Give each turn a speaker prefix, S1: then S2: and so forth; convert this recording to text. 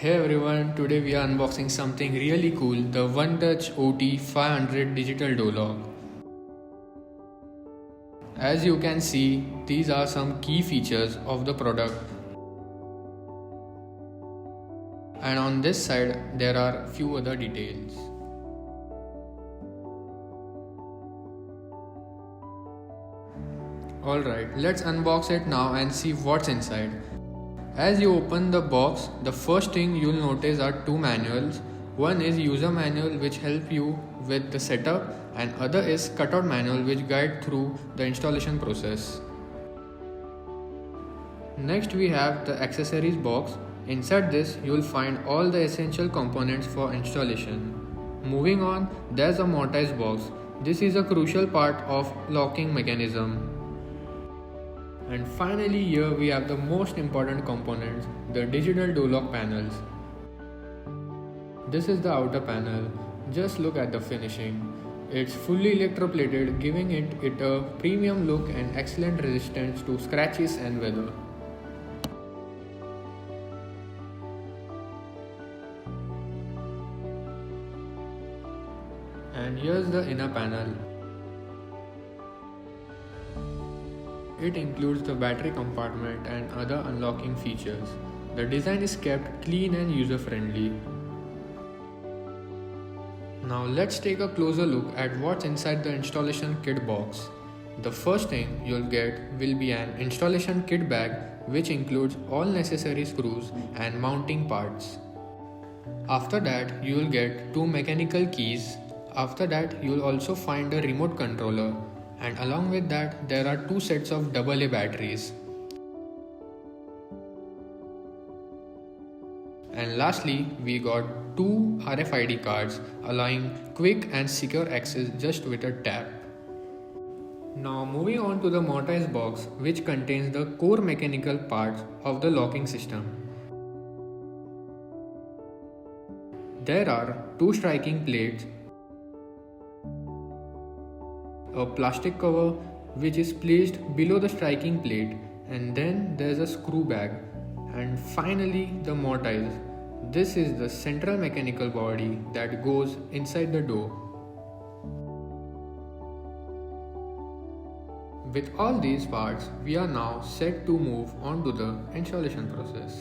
S1: Hey everyone, today we are unboxing something really cool, the Onetouch OT500 digital door lock. As you can see, these are some key features of the product. And on this side, there are few other details. Alright, let's unbox it now and see what's inside. As you open the box, the first thing you'll notice are two manuals. One is user manual which help you with the setup, and other is cutout manual which guide through the installation process. Next we have the accessories box. Inside this you'll find all the essential components for installation. Moving on, there's a mortise box. This is a crucial part of locking mechanism. And finally here we have the most important components, the digital door lock panels. This is the outer panel. Just look at the finishing. It's fully electroplated, giving it a premium look and excellent resistance to scratches and weather. And here's the inner panel. It includes the battery compartment and other unlocking features. The design is kept clean and user-friendly. Now let's take a closer look at what's inside the installation kit box. The first thing you'll get will be an installation kit bag which includes all necessary screws and mounting parts. After that, you'll get two mechanical keys. After that, you'll also find a remote controller. And along with that, there are two sets of AA batteries. And lastly, we got two RFID cards allowing quick and secure access just with a tap. Now moving on to the mortise box, which contains the core mechanical parts of the locking system. There are two striking plates, a plastic cover which is placed below the striking plate, and then there's a screw bag, and finally the mortise. This is the central mechanical body that goes inside the door. With all these parts, we are now set to move on to the installation process.